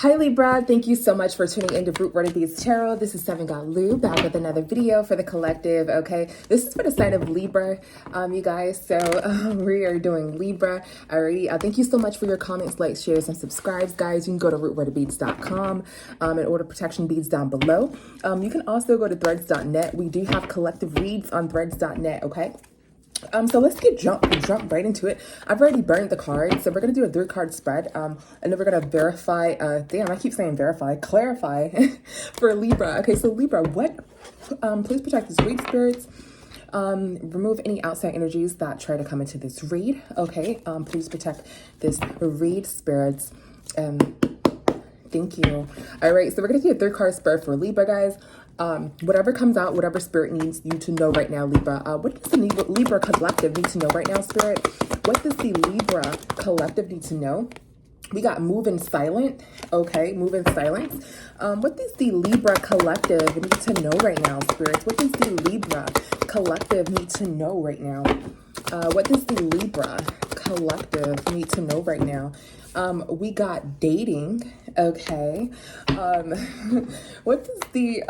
Hi Libra, thank you so much for tuning into Root Word of Beads Tarot. This is Seven God Lou back with another video for the collective. Okay, this is for the sign of Libra, you guys. So we are doing Libra already. Thank you so much for your comments, likes, shares, and subscribes, guys. You can go to rootwordofbeads.com and order protection beads down below. You can also go to threads.net. We do have collective reads on threads.net. Okay. So let's jump right into it. I've already burned the cards, so we're gonna do a 3-card spread, and then we're gonna verify. Damn, I keep saying verify, clarify for Libra. Okay, so Libra, what? Please protect these read spirits. Remove any outside energies that try to come into this read. Okay. Please protect this read spirits. Thank you. All right, so we're gonna do a 3-card spread for Libra, guys. Whatever comes out, whatever spirit needs you to know right now, Libra. What does the Libra collective need to know right now, spirit? What does the Libra collective need to know? We got move in silent. Okay, move in silence. What does the Libra collective need to know right now, spirits? What does the Libra collective need to know right now? What does the Libra collective need to know right now? We got dating. Okay. What does the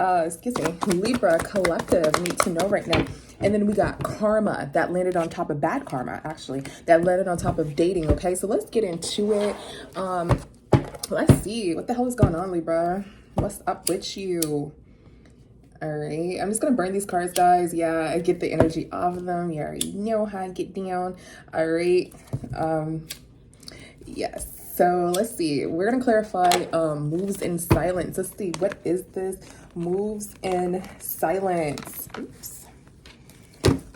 Libra collective need to know right now? And then we got karma that landed on top of bad karma, actually, that landed on top of dating. Okay, so let's get into it. Let's see what the hell is going on, Libra. What's up with you? All right, I'm just gonna burn these cards, guys. Yeah, I get the energy off of them. You already know how I get down. All right. Yes. So let's see. We're gonna clarify moves in silence. Let's see, what is this? Moves in silence. Oops.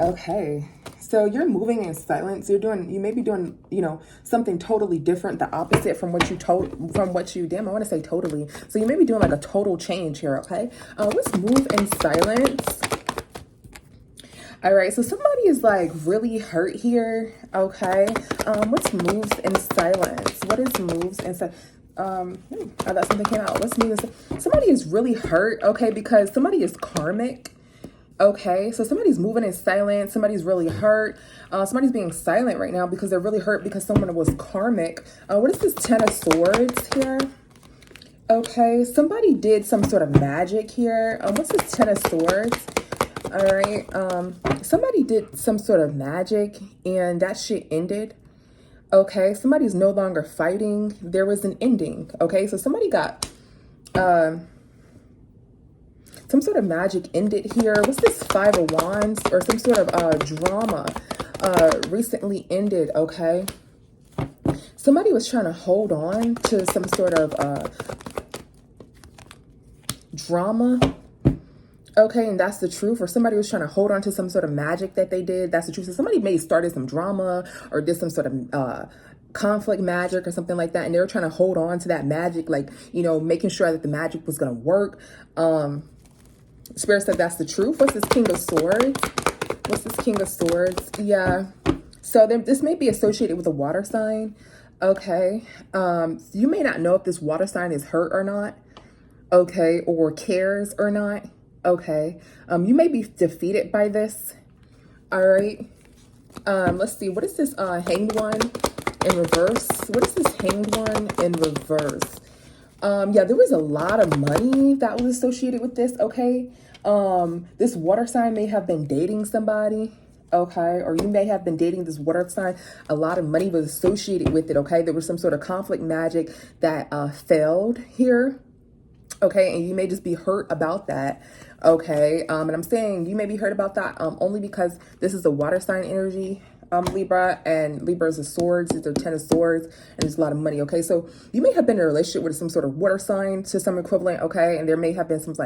Okay. So you're moving in silence. You may be doing, something totally different, the opposite from what you damn, I want to say totally. So you may be doing like a total change here, okay? Let's move in silence. All right, so somebody is like really hurt here, okay? What's moves in silence? What is moves in silence? I thought something came out. What's moves in silence? Somebody is really hurt, okay, because somebody is karmic, okay? So somebody's moving in silence. Somebody's really hurt. Somebody's being silent right now because they're really hurt because someone was karmic. What is this 10 of Swords here? Okay, somebody did some sort of magic here. What's this 10 of Swords? All right, somebody did some sort of magic and that shit ended. Okay, somebody's no longer fighting. There was an ending. Okay, so somebody got some sort of magic ended here. What's this 5 of Wands? Or some sort of drama recently ended. Okay, somebody was trying to hold on to some sort of drama. Okay, and that's the truth. Or somebody was trying to hold on to some sort of magic that they did. That's the truth. So somebody may have started some drama or did some sort of conflict magic or something like that. And they were trying to hold on to that magic, like, making sure that the magic was going to work. Spirit said that's the truth. What's this King of Swords? What's this King of Swords? Yeah. So this may be associated with a water sign. Okay. You may not know if this water sign is hurt or not. Okay. Or cares or not. Okay, you may be defeated by this. All right, let's see. What is this Hanged One in reverse? What is this Hanged One in reverse? Yeah, there was a lot of money that was associated with this. Okay, this water sign may have been dating somebody. Okay, or you may have been dating this water sign. A lot of money was associated with it. Okay, there was some sort of conflict magic that failed here. Okay, and you may just be hurt about that. Okay, and I'm saying you may be hurt about that only because this is a water sign energy, Libra, and Libra is a swords. It's a 10 of Swords, and there's a lot of money. Okay, so you may have been in a relationship with some sort of water sign to some equivalent. Okay, and there may have been some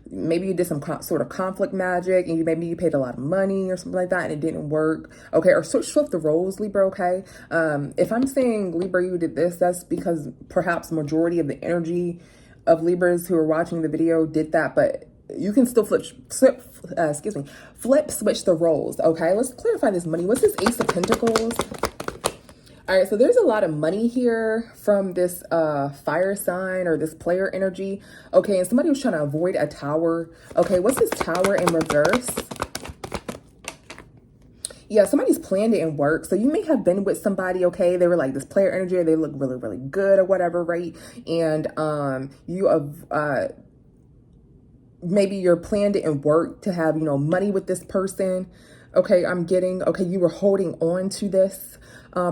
maybe you did some sort of conflict magic, and maybe you paid a lot of money or something like that, and it didn't work. Okay, or flip the roles, Libra. Okay, if I'm saying Libra, you did this, that's because perhaps majority of the energy of Libras who are watching the video did that, but you can still flip switch the roles. Okay, let's clarify this money. What's this Ace of Pentacles? All right, so there's a lot of money here from this fire sign or this player energy. Okay, and somebody was trying to avoid a tower. Okay, what's this Tower in reverse? Yeah, somebody's plan didn't work. So you may have been with somebody, okay? They were like this player energy, or they look really, really good or whatever, right? And you have maybe your plan didn't work to have, you know, money with this person. Okay, I'm getting, okay, you were holding on to this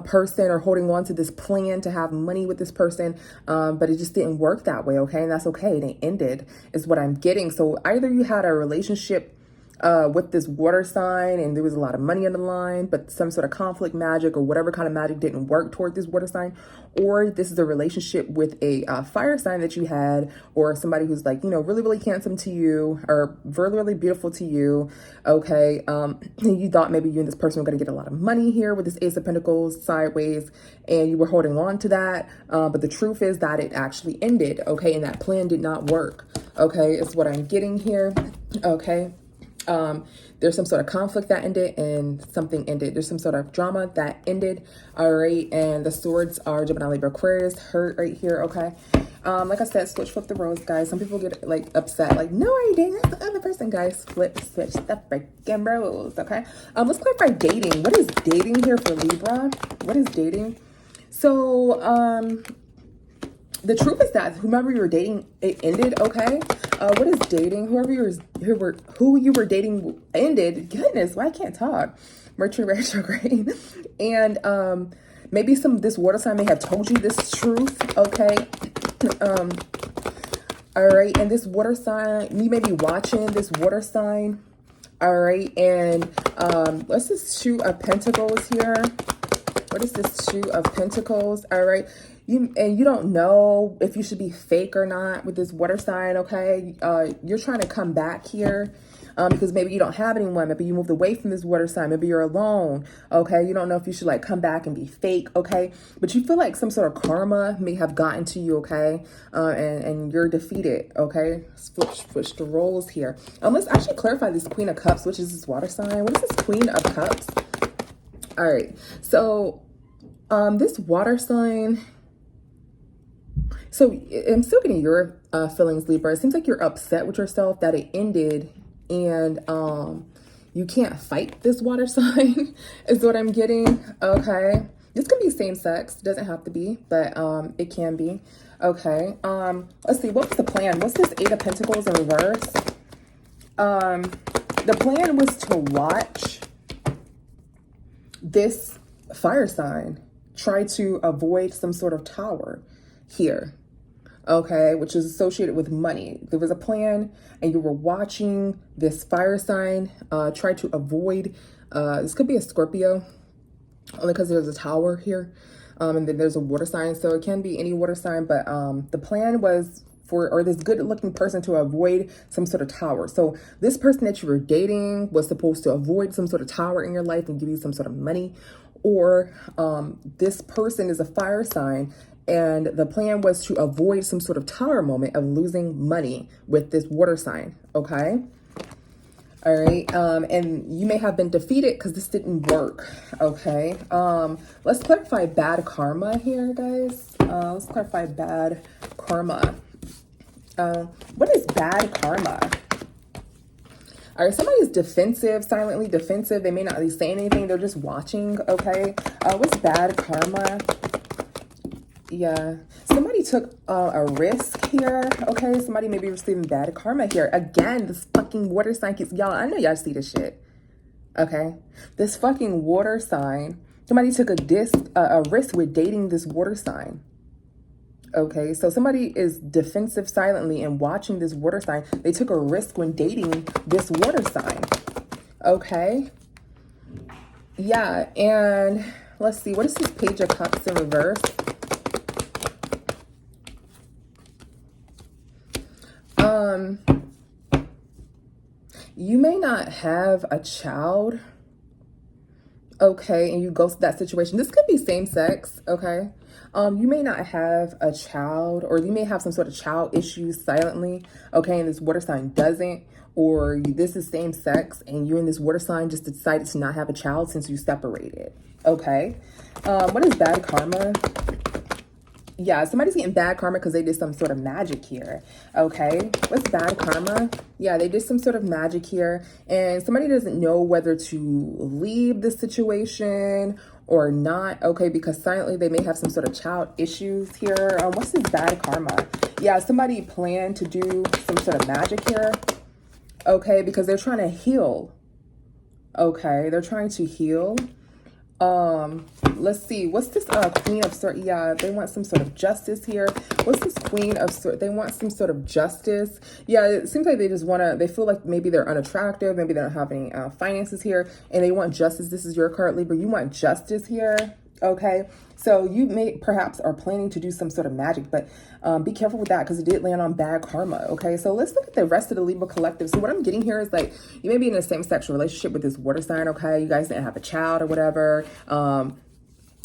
person, or holding on to this plan to have money with this person, but it just didn't work that way, okay? And that's okay. They ended, is what I'm getting. So either you had a relationship with this water sign and there was a lot of money on the line, but some sort of conflict magic or whatever kind of magic didn't work toward this water sign, or this is a relationship with a fire sign that you had, or somebody who's like, you know, really, really handsome to you, or really, really beautiful to you. Okay. You thought maybe you and this person were going to get a lot of money here with this Ace of Pentacles sideways, and you were holding on to that. But the truth is that it actually ended. Okay. And that plan did not work. Okay. Is what I'm getting here. Okay. There's some sort of conflict that ended, and something ended. There's some sort of drama that ended. All right. And the swords are Gemini, Libra, Aquarius, hurt right here. Okay. Like I said, switch, flip the roles, guys. Some people get like upset, like, no, I didn't. That's the other person, guys. Flip, switch the freaking roles. Okay. Let's clarify dating. What is dating here for Libra? What is dating? So, the truth is that whomever you were dating, it ended, okay? What is dating? Who you were dating ended. Goodness, why I can't talk? Mercury retrograde. And maybe this water sign may have told you this truth, okay? All right, and this water sign, you may be watching this water sign, all right? And let's just Two of Pentacles here. What is this Two of Pentacles? All right. You don't know if you should be fake or not with this water sign, okay? You're trying to come back here because maybe you don't have anyone. Maybe you moved away from this water sign. Maybe you're alone, okay? You don't know if you should like come back and be fake, okay? But you feel like some sort of karma may have gotten to you, okay? And you're defeated, okay? Switch the roles here. Let's actually clarify this Queen of Cups, which is this water sign. What is this Queen of Cups? All right, so this water sign. So I'm still getting your feelings, Libra. It seems like you're upset with yourself that it ended, and you can't fight this water sign is what I'm getting. Okay. This could be same sex. It doesn't have to be, but it can be. Okay. Let's see. What's the plan? What's this Eight of Pentacles in reverse? The plan was to watch this fire sign try to avoid some sort of tower here, okay, which is associated with money. There was a plan, and you were watching this fire sign try to avoid, this could be a Scorpio, only because there's a tower here, and then there's a water sign, so it can be any water sign, but the plan was for this good looking person to avoid some sort of tower. So this person that you were dating was supposed to avoid some sort of tower in your life and give you some sort of money, or this person is a fire sign, and the plan was to avoid some sort of tower moment of losing money with this water sign, okay? All right, and you may have been defeated because this didn't work, okay? Let's clarify bad karma here, guys. Let's clarify bad karma. What is bad karma? All right, somebody's defensive, silently defensive. They may not be saying anything. They're just watching, okay? What's bad karma? Yeah, somebody took a risk here, okay? Somebody may be receiving bad karma here. Again, this fucking water sign keeps, y'all, I know y'all see this shit, okay? This fucking water sign, somebody took a risk with dating this water sign, okay? So somebody is defensive silently and watching this water sign. They took a risk when dating this water sign, okay? Yeah, and let's see, what is this Page of Cups in reverse? You may not have a child, okay, and you go to that situation. This could be same sex, okay? You may not have a child, or you may have some sort of child issues silently, okay, and this water sign doesn't, or this is same sex, and you and this water sign just decided to not have a child since you separated, okay? What is bad karma? Yeah, somebody's getting bad karma because they did some sort of magic here. Okay, what's bad karma? Yeah, they did some sort of magic here, and somebody doesn't know whether to leave the situation or not. Okay, because silently they may have some sort of child issues here. What's this bad karma? Yeah, somebody planned to do some sort of magic here. Okay, because they're trying to heal. Okay, they're trying to heal. Let's see, what's this Queen of Swords? Yeah, they want some sort of justice here. What's this Queen of Swords? They want some sort of justice. Yeah, it seems like they just want to, they feel like maybe they're unattractive, maybe they don't have any finances here, and they want justice. This is your card, Libra. You want justice here. Okay, so you may perhaps are planning to do some sort of magic, but be careful with that because it did land on bad karma. Okay, so let's look at the rest of the Libra collective. So what I'm getting here is like you may be in a same-sex relationship with this water sign. Okay, you guys didn't have a child or whatever.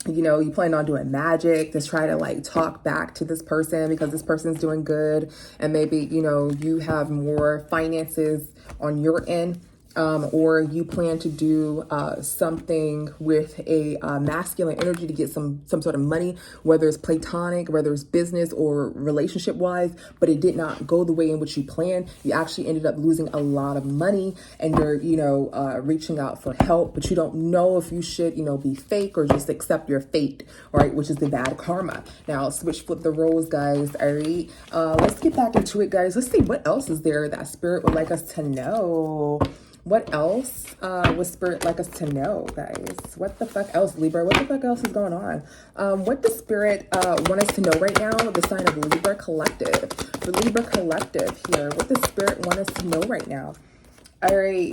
You know, you plan on doing magic to try to like talk back to this person because this person's doing good, and maybe, you know, you have more finances on your end. Or you plan to do something with a masculine energy to get some sort of money, whether it's platonic, whether it's business or relationship wise, but it did not go the way in which you planned. You actually ended up losing a lot of money, and you're, you know, reaching out for help, but you don't know if you should, you know, be fake or just accept your fate, right? Which is the bad karma. Now flip the roles, guys. All right, let's get back into it, guys. Let's see what else is there that spirit would like us to know. What else would spirit like us to know, guys? What the fuck else, Libra? What the fuck else is going on? What does spirit want us to know right now? The sign of Libra collective. The Libra collective here. What does spirit want us to know right now? All right.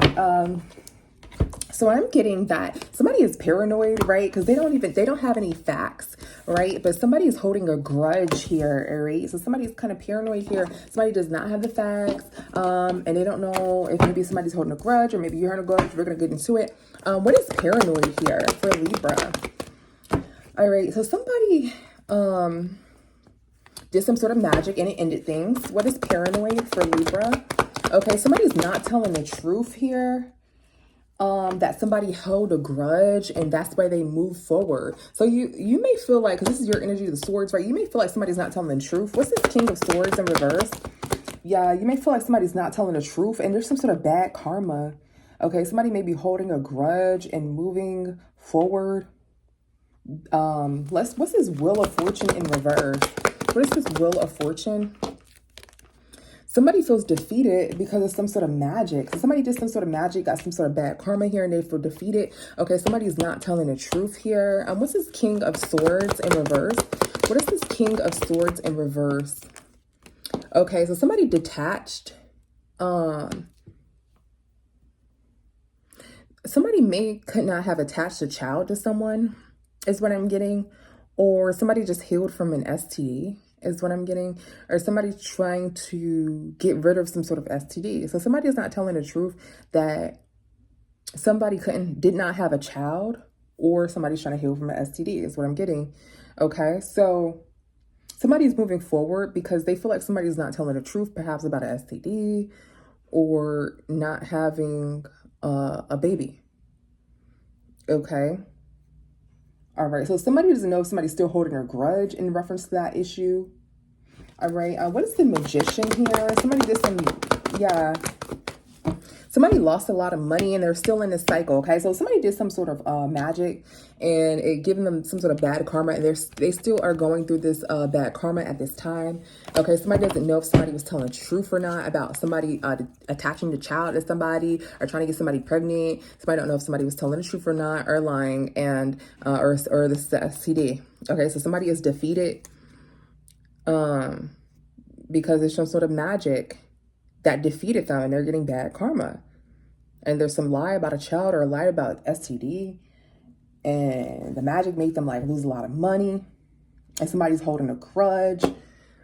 So I'm getting that somebody is paranoid, right? Because they don't have any facts, right? But somebody is holding a grudge here, all right? So somebody is kind of paranoid here. Somebody does not have the facts, and they don't know if maybe somebody's holding a grudge or maybe you're holding a grudge. We're going to get into it. What is paranoid here for Libra? All right, so somebody did some sort of magic and it ended things. What is paranoid for Libra? Okay, somebody's not telling the truth here. That somebody held a grudge and that's why they move forward. So you may feel like, because this is your energy of the swords, right? You may feel like somebody's not telling the truth. What's this King of Swords in reverse? Yeah, you may feel like somebody's not telling the truth and there's some sort of bad karma. Okay, somebody may be holding a grudge and moving forward. What's this Wheel of Fortune in reverse? What is this Wheel of Fortune? Somebody feels defeated because of some sort of magic. So somebody did some sort of magic, got some sort of bad karma here, and they feel defeated. Okay, somebody's not telling the truth here. What's this King of Swords in reverse? What is this King of Swords in reverse? Okay, so somebody detached. Somebody could not have attached a child to someone, is what I'm getting. Or somebody just healed from an STD. Is what I'm getting, or somebody trying to get rid of some sort of STD. So somebody is not telling the truth that somebody did not have a child, or somebody's trying to heal from an STD is what I'm getting. Okay, so somebody's moving forward because they feel like somebody's not telling the truth, perhaps about an STD or not having a baby. Okay. All right, so somebody doesn't know if somebody's still holding a grudge in reference to that issue. All right, what is the Magician here? Somebody did some, yeah. Somebody lost a lot of money and they're still in this cycle, okay? So somebody did some sort of magic and it giving them some sort of bad karma, and they still are going through this bad karma at this time. Okay, somebody doesn't know if somebody was telling the truth or not about somebody attaching the child to somebody or trying to get somebody pregnant. Somebody don't know if somebody was telling the truth or not, or lying, and or the STD. Okay, so somebody is defeated because there's some sort of magic that defeated them and they're getting bad karma. And there's some lie about a child or a lie about STD. And the magic made them like lose a lot of money. And somebody's holding a grudge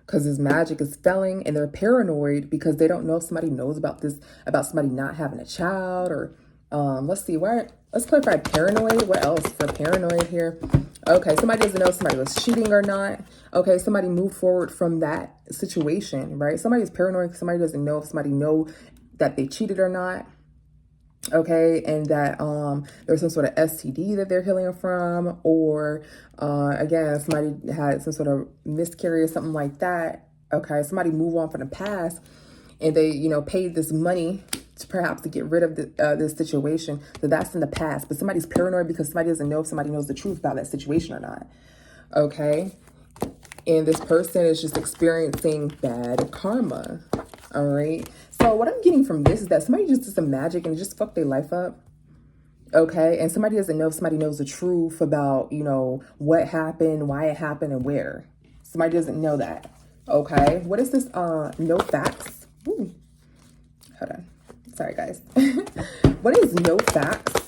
because this magic is failing. And they're paranoid because they don't know if somebody knows about this, about somebody not having a child. Or let's see, let's clarify paranoid. What else for paranoid here? Okay, somebody doesn't know if somebody was cheating or not. Okay, somebody moved forward from that situation, right? Somebody's paranoid. Somebody doesn't know if somebody know that they cheated or not. okay, and that there's some sort of STD that they're healing from, or again, somebody had some sort of miscarriage, something like that. Okay, somebody move on from the past, and they, you know, paid this money to perhaps to get rid of this situation. So that's in the past, but somebody's paranoid because somebody doesn't know if somebody knows the truth about that situation or not. Okay, and this person is just experiencing bad karma. All right. So what I'm getting from this is that somebody just did some magic and just fucked their life up. Okay. And somebody doesn't know if somebody knows the truth about, you know, what happened, why it happened, and where. Somebody doesn't know that. Okay. What is this? No facts. Ooh. Hold on. Sorry, guys. What is no facts?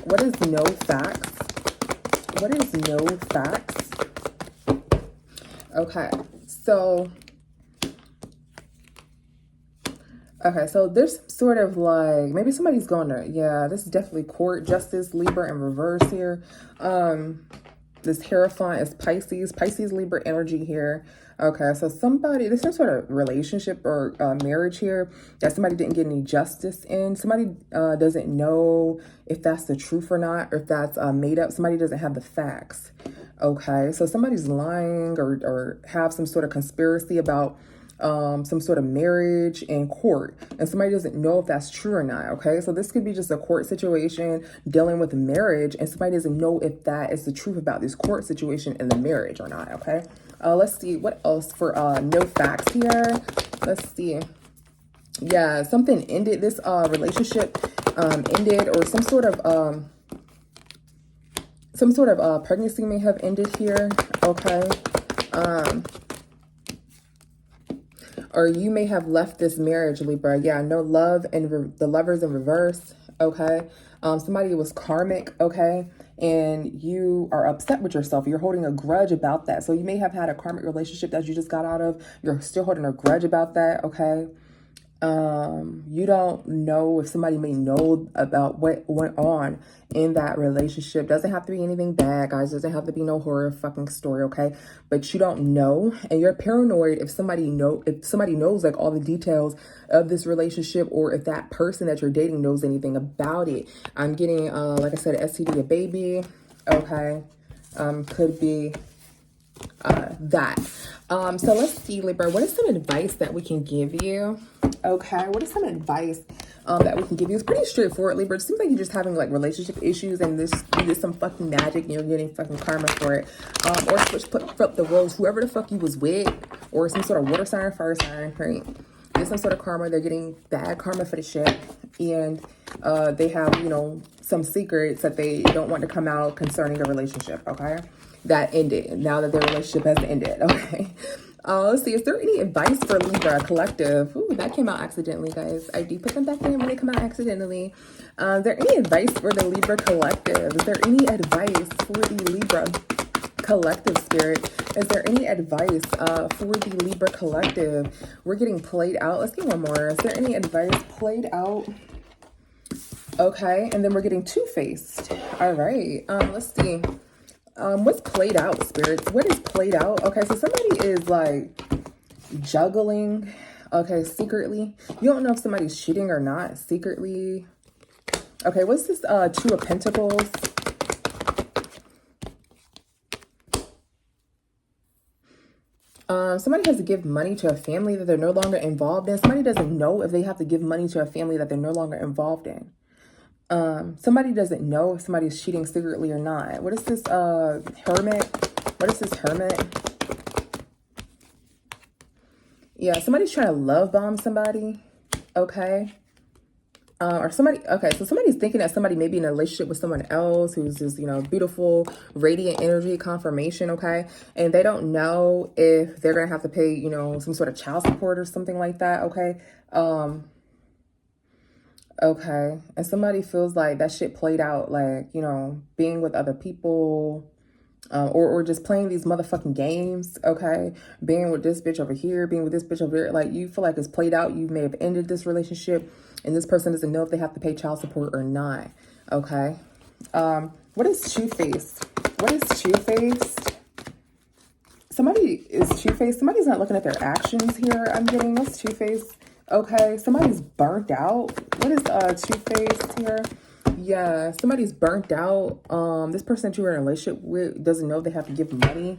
What is no facts? What is no facts? Okay. So... okay, so there's sort of like, maybe somebody's going to, yeah, this is definitely court, justice, Libra in reverse here. This Hierophant is Pisces, Libra energy here. Okay, so somebody, there's some sort of relationship or marriage here that somebody didn't get any justice in. Somebody doesn't know if that's the truth or not, or if that's made up. Somebody doesn't have the facts. Okay, so somebody's lying or have some sort of conspiracy about some sort of marriage in court, and somebody doesn't know if that's true or not. Okay, so this could be just a court situation dealing with marriage, and somebody doesn't know if that is the truth about this court situation and the marriage or not. Okay, let's see what else for no facts here. Let's see. Yeah, something ended, this relationship ended, or some sort of pregnancy may have ended here. Okay, or you may have left this marriage, Libra. Yeah, no love, and the Lovers in reverse. Okay, somebody was karmic. Okay, and you are upset with yourself. You're holding a grudge about that. So you may have had a karmic relationship that you just got out of. You're still holding a grudge about that. Okay. You don't know if somebody may know about what went on in that relationship. Doesn't have to be anything bad, guys. Doesn't have to be no horror fucking story, okay? But you don't know, and you're paranoid if somebody knows like all the details of this relationship, or if that person that you're dating knows anything about it. I'm getting like I said, STD, a baby. Okay, could be that. So let's see, Libra, what is some advice that we can give you? Okay, what is some advice that we can give you? It's pretty straightforward, Libra. It seems like you're just having like relationship issues, and you did some fucking magic and you're getting fucking karma for it. Or flip the roles, whoever the fuck you was with, or some sort of water sign or fire sign, right? There's some sort of karma. They're getting bad karma for the shit, and they have, you know, some secrets that they don't want to come out concerning the relationship. Okay, that ended, now that their relationship has ended. Okay, let's see, is there any advice for Libra collective? Ooh, that came out accidentally, guys. I do put them back in when they come out accidentally. Is there any advice for the Libra collective? Is there any advice for the Libra collective, spirit? Is there any advice for the Libra collective? We're getting played out. Let's get one more. Is there any advice? Played out. Okay, and then we're getting two-faced. All right, let's see. What's played out, spirits? What is played out? Okay, so somebody is like juggling, okay, secretly. You don't know if somebody's cheating or not secretly. Okay, what's this Two of Pentacles? Somebody has to give money to a family that they're no longer involved in. Somebody doesn't know if they have to give money to a family that they're no longer involved in. Somebody doesn't know if somebody's cheating secretly or not. What is this Hermit? What is this Hermit? Yeah, somebody's trying to love bomb somebody. Okay. Or somebody, okay, so somebody's thinking that somebody may be in a relationship with someone else who's just, you know, beautiful, radiant energy confirmation, okay? And they don't know if they're going to have to pay, you know, some sort of child support or something like that, okay? Okay, and somebody feels like that shit played out, like, you know, being with other people, or just playing these motherfucking games, okay? Being with this bitch over here, being with this bitch over there, like, you feel like it's played out. You may have ended this relationship, and this person doesn't know if they have to pay child support or not, okay? What is two-faced? What is two-faced? Somebody is two-faced. Somebody's not looking at their actions here, I'm getting. What's two-faced? Okay, somebody's burnt out. What is two-faced here? Yeah, somebody's burnt out. This person that you're in a relationship with doesn't know they have to give money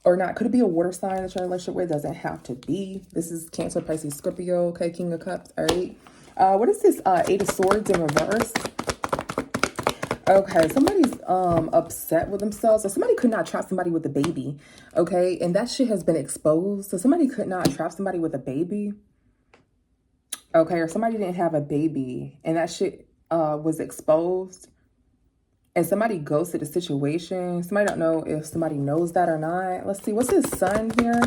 or not. Could it be a water sign that you're in a relationship with? Doesn't have to be. This is Cancer, Pisces, Scorpio. Okay, King of Cups. All right. What is this? Eight of Swords in reverse. Okay, somebody's upset with themselves. So somebody could not trap somebody with a baby. Okay, and that shit has been exposed. So somebody could not trap somebody with a baby. Okay, or somebody didn't have a baby and that shit was exposed. And somebody ghosted the situation. Somebody don't know if somebody knows that or not. Let's see, what's his son here?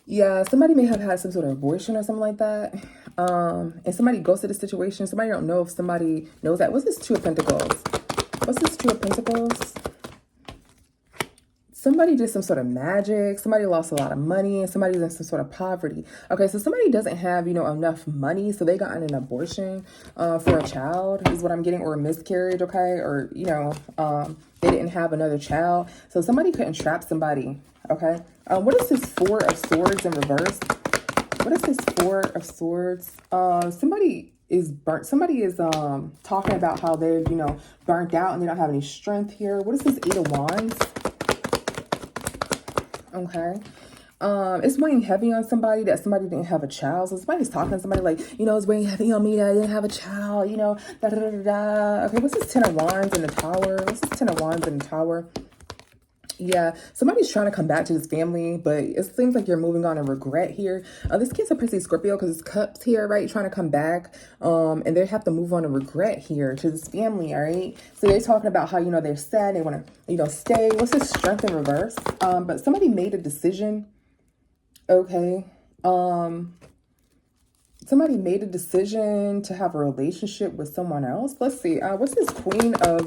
Yeah, somebody may have had some sort of abortion or something like that. And somebody ghosted the situation. Somebody don't know if somebody knows that. What's this Two of Pentacles? What's this Two of Pentacles? Somebody did some sort of magic. Somebody lost a lot of money and somebody's in some sort of poverty. Okay, so somebody doesn't have, enough money. So they got an abortion for a child is what I'm getting, or a miscarriage, okay? Or, they didn't have another child. So somebody couldn't trap somebody, okay? What is this Four of Swords in reverse? What is this Four of Swords? Somebody is burnt. Somebody is talking about how they're, burnt out and they don't have any strength here. What is this Eight of Wands? Okay. It's weighing heavy on somebody that somebody didn't have a child. So somebody's talking to somebody like, it's weighing heavy on me that I didn't have a child, da da da da da. Okay, what's this Ten of Wands in the Tower? What's this Ten of Wands in the Tower? Yeah, somebody's trying to come back to this family, but it seems like you're moving on in regret here. This Cancer, Pisces, Scorpio, because it's Cups here, right? You're trying to come back, and they have to move on in regret here to this family, all right? So they're talking about how, they're sad, they want to, stay. What's this Strength in reverse? But somebody made a decision, okay? Somebody made a decision to have a relationship with someone else. Let's see, what's this Queen of,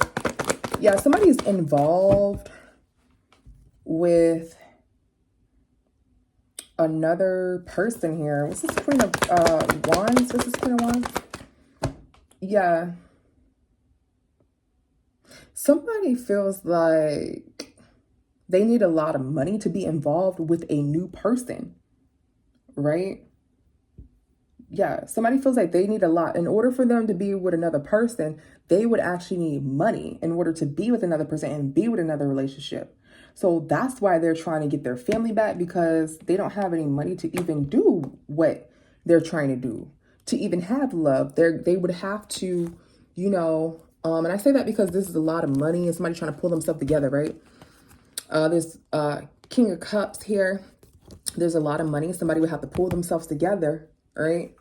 yeah, somebody's involved with another person here. What's this Queen of Wands? What's this Queen of Wands? Yeah. Somebody feels like they need a lot of money to be involved with a new person, right? Yeah, somebody feels like they need a lot. In order for them to be with another person, they would actually need money in order to be with another person and be with another relationship. So that's why they're trying to get their family back, because they don't have any money to even do what they're trying to do, to even have love. They would have to, and I say that because this is a lot of money and somebody trying to pull themselves together, right? There's King of Cups here. There's a lot of money. Somebody would have to pull themselves together, right?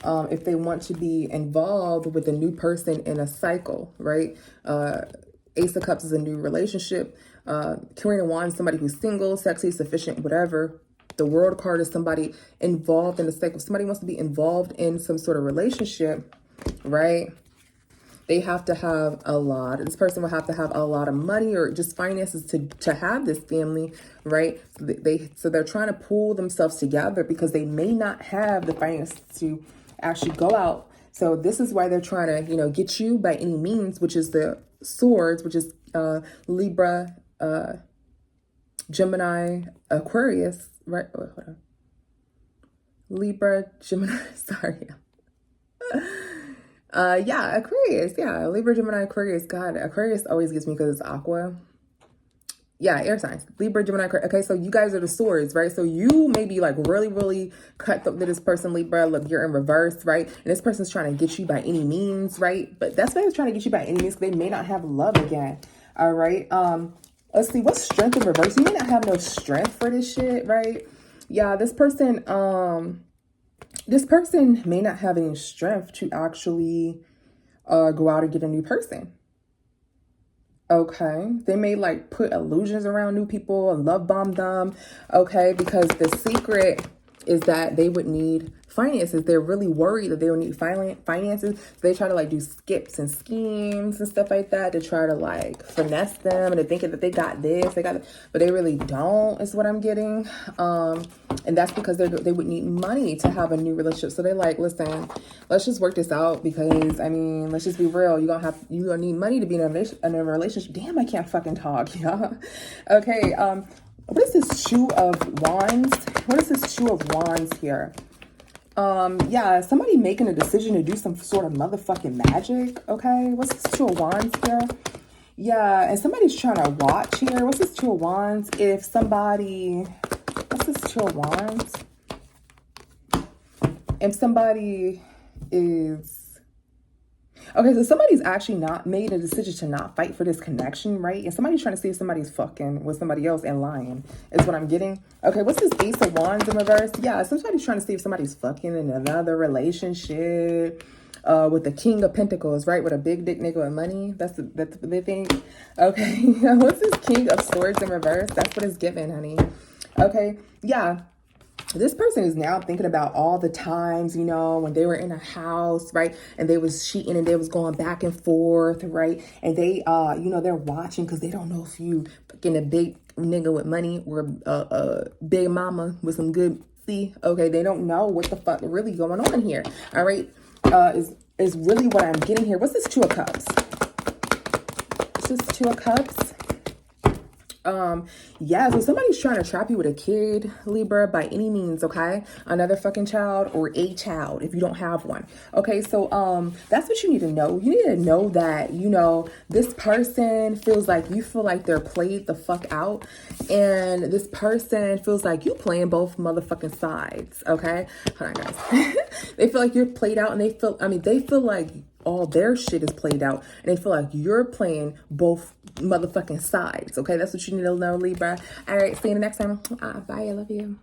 If they want to be involved with a new person in a cycle, right? Ace of Cups is a new relationship. Queen of Wands, somebody who's single, sexy, sufficient, whatever. The World card is somebody involved in the cycle. Somebody wants to be involved in some sort of relationship, right? They have to have a lot. This person will have to have a lot of money or just finances to have this family, right? So they're trying to pull themselves together because they may not have the finances to actually go out. So this is why they're trying to, get you by any means, which is the Swords, which is Libra, Gemini, Aquarius, right? Oh, hold on. Libra, Gemini, sorry. Yeah, Aquarius, yeah, Libra, Gemini, Aquarius. God, Aquarius always gets me because it's aqua. Yeah, air signs, Libra, Gemini, Aquarius. Okay, so you guys are the Swords, right? So you may be like really, really cutthroat to this person, Libra. Look, you're in reverse, right? And this person's trying to get you by any means, right? But that's why they're trying to get you by any means, because they may not have love again. All right. Let's see, what's Strength in reverse? You may not have no strength for this shit, right? Yeah, this person may not have any strength to actually go out and get a new person. Okay, they may like put illusions around new people and love bomb them. Okay, because the secret is that they would need finances. They're really worried that they will need finances. So they try to like do skips and schemes and stuff like that to try to like finesse them and to thinking that they got this, they got that, but they really don't, is what I'm getting. And that's because they would need money to have a new relationship. So they're like, listen, let's just work this out, because I mean, let's just be real. You're gonna need money to be in a relationship. Damn, I can't fucking talk, yeah. Okay, what is this Two of Wands? What is this Two of Wands here? Yeah, somebody making a decision to do some sort of motherfucking magic, okay? What's this Two of Wands here? Yeah, and somebody's trying to watch here. What's this Two of Wands? If somebody... What's this Two of Wands? If somebody is... Okay, so somebody's actually not made a decision to not fight for this connection, right? And somebody's trying to see if somebody's fucking with somebody else and lying is what I'm getting. Okay, what's this Ace of Wands in reverse? Yeah, somebody's trying to see if somebody's fucking in another relationship with the King of Pentacles, right? With a big dick nigga and money. That's what they think. Okay, what's this King of Swords in reverse? That's what it's given, honey. Okay, yeah. This person is now thinking about all the times, you know, when they were in a house, right? And they was cheating and they was going back and forth, right? And they, you know, they're watching because they don't know if you fucking a big nigga with money or a big mama with some good see. Okay, they don't know what the fuck really going on here. All right, is really what I'm getting here. What's this Two of Cups? What's this Two of Cups? Yeah, so somebody's trying to trap you with a kid, Libra, by any means, okay? Another fucking child or a child if you don't have one. Okay, so that's what you need to know. You need to know that, you know, this person feels like you feel like they're played the fuck out, and this person feels like you playing both motherfucking sides, okay? Hold on, guys. They feel like you're played out, and they feel like all their shit is played out, and they feel like you're playing both motherfucking sides. Okay, that's what you need to know, Libra. All right, see you next time. Bye, I love you.